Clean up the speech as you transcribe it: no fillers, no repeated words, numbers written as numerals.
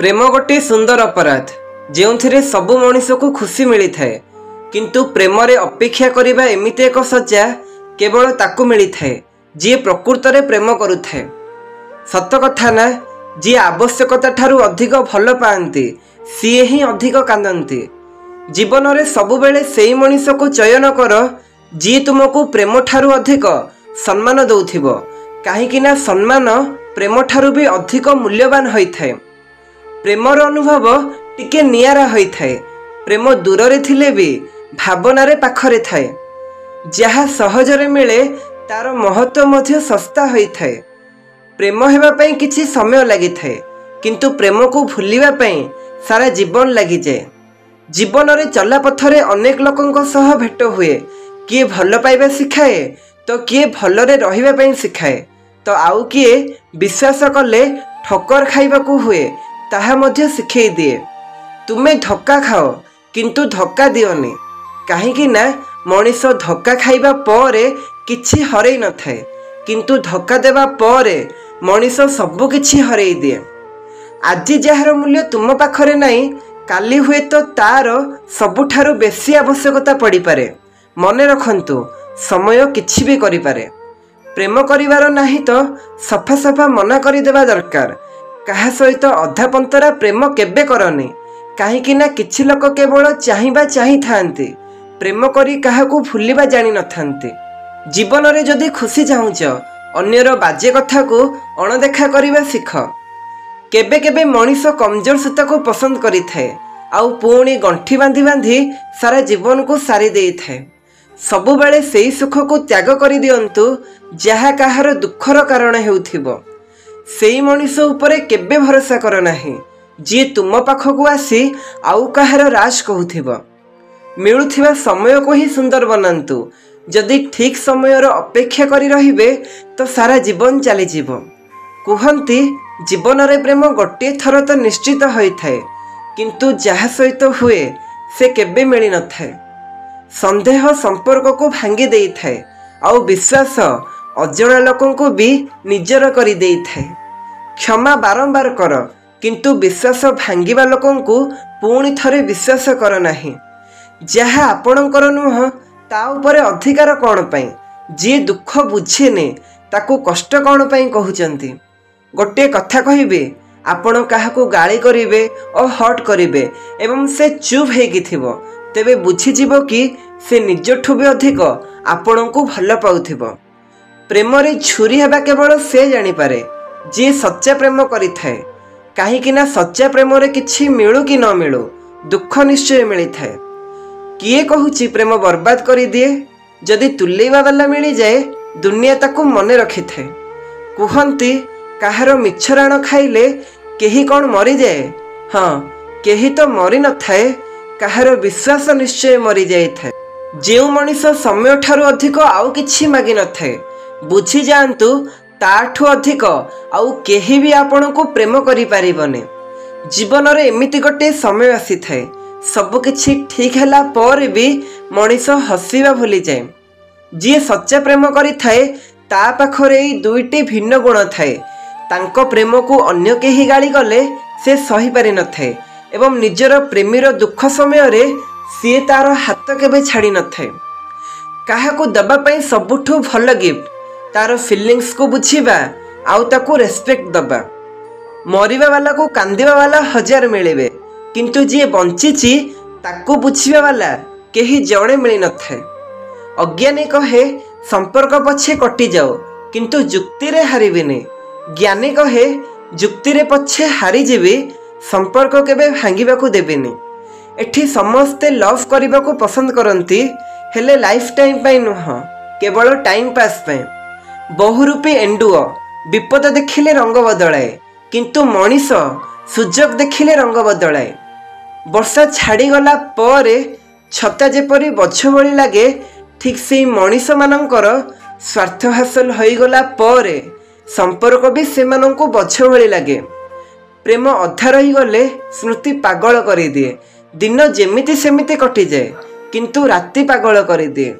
प्रेम गोटे सुंदर अपराध जो सबु मनीष को खुशी मिली थाए किंतु प्रेम रे अपेक्षा करिबा एमिति एक सज्जा केवल ताकू मिली थाए जी प्रकृत रे प्रेम करुथाए। सत कथा ना जी आवश्यकता ठारू अधिक भल पाती सी ही अधिक कांदती। जीवन रे सबु बेले सेई मनीष को चयन कर जी तुमको प्रेम ठारू अधिक सम्मान दउथिबो, काहेकि ना सम्मान प्रेम ठारू भी अधिक मूल्यवान होइथाए। प्रेमर अनुभव टिके नियारा होइथाए। प्रेम दूर रे थिले भी भावना रे पाखरे थाए। जहा सहजरे मिले तार महत्व मध्य सस्ता होइथाए। प्रेम हेबा पई किछि समय लागि थाए किंतु प्रेम को भूलिबा पई सारा जीवन लागि जाए। जीवन रे चला पथरे अनेक लोकंक सह भेट हुए। किए भल पाइबा सिखाए तो किए भल रे रहिबा पई सिखाए तो आउ किए विश्वास कले ठक्कर खाइबा को हुए ताहा मध्य सिखै दिए। तुमे धक्का खाओ किंतु धक्का दियोनी, काहेकि ना मनीष धक्का खाइबा परे किछि हरै न थाए किंतु धक्का देबा परे मनीष सबु किछि हरै दिए। आज जहार मूल्य तुम पाखरे नहीं काली हुए तो तार सबुठारु बेसी आवश्यकता पड़ी पारे। मने रखंतु समय किछि भी करि पारे। प्रेम करिवार नाही तो सफा सफा मना करि देबा दरकार। कहा सहित अधा पंतरा प्रेम केबे करनी, काहेकि ना किछि लोक केवल चाहिबा चाहि थांती, प्रेम करी काहाकू भूलिबा जानि न थांती। जीवन रे जदि खुशी चाहुच अन्यर बाजे कथा को अणदेखा करिबा सिख। केबे केबे मनीष कमजोर सूता को पसंद करि थाए आउ पुणी गंठी बांधी बांधी सारा जीवन को सारी देई थाए। सबु बेले सेई सुख को त्याग करि दियंतु जहा काहार दुखर कारण हेउथिबो। सेई मनीष उपरे केबे भरोसा कर नाही जी तुम पाखकू आसी आउ काहार राज कहूथिबो। मिलुथिबा समय को ही सुंदर बनांतु। जदि ठीक समय अपेक्षा करी रहिबे तो सारा जीवन चली जीवो। कुहंती जीवन रे प्रेम गोटे थर तो निश्चित होइथाए किंतु जहा सहित हुए से केबे मिली न थाए। संदेह संपर्क को भांगी देई थाए आउ विश्वास अजणा लोकन को भी निजर करी देई थाए। क्षमा बारंबार कर किंतु विश्वास भांगिबा लोकन को पुणी थरे विश्वास कर नाही। जहा आपणकर नुह ता उपरे अधिकार कौन पाई, जी दुख बुझेने ताकू कष्ट कौन पाई कहउचंती। गोटे कथा कहिबे आपण काहाकू गाली करिवे और हट करिवे एवं से चुप हेगी थिबो तेबे बुझी जीवो कि से निजठू भी अधिक आपण को भल पाउथिबो। प्रेम रे छुरी हेबा केवल से जानि पारे जे सच्चा प्रेम करि थाए, काहेकि ना सच्चा प्रेम रे किछि मिलु कि न मिलु दुख निश्चय मिली थाए। किए कहूची प्रेम बर्बाद करी दिए, जदि तुलेइबा वाला मिली जाए दुनिया ताकू मने रखि थाए। कुहंती काहार मिछराण खाइले केही कौन मरी जाए, हाँ केही तो मरी न थाए, काहार विश्वास निश्चय मरी जाए थाए। जेउ मनीष समय ठारू अधिक आउ किछि मागी न थाए, बुझी जांतु ताठू अधिक आउ केही भी आपण को प्रेम करि पारिबने। जीवन रे एमिति गोटे समय आसी थाए सब किछि ठीक हैला पर भी मनीष हसीबा भूली जाए। जी सच्चा प्रेम करि थाए ता पाखरे दुईटी भिन्न गुण थाए। तांको प्रेम को अन्य केही गाली गले से सही पारि न थाए एवं निजर प्रेमीर दुख समय रे सी तार हाथ केबे छाड़ी न थाए। काहाकू दबा पई सबुठू भल गिफ्ट तार फीलिंग्स को बुझीबा आउ ताकू रेस्पेक्ट दबा। मरिबा वाला को कांदिबा वाला हजार मिलेबे किंतु जी बंचीची ताकू बुझीबा वाला केही जणे मिली न थाए। अज्ञानी कहे संपर्क पछे कटि जाओ किंतु जुक्ति रे हारिबिनी। ज्ञानी कहे जुक्ति रे पछे हारी जीवी संपर्क केबे भांगिबा को देबेनी। एठी समस्ते लव करिबा को पसंद करंती हेले लाइफ टाइम पई नुह केवल टाइम पास पई। बहुरूपी एंडुओ विपद देखिले रंग बदलाए किंतु मनीष सुजोग देखिले रंग बदलाए। वर्षा छाड़ी गला परे छता जेपरी बछ भली लागे ठीक से मनीष मानकर स्वार्थ हासिल होई गला परे संपर्क भी सेमानंकु बछ भली लागे। प्रेम अधा रही गले स्मृति पागल करी दिए। दिन जेमिति सेमिति कटि जाए किंतु राति पागल करी दिए।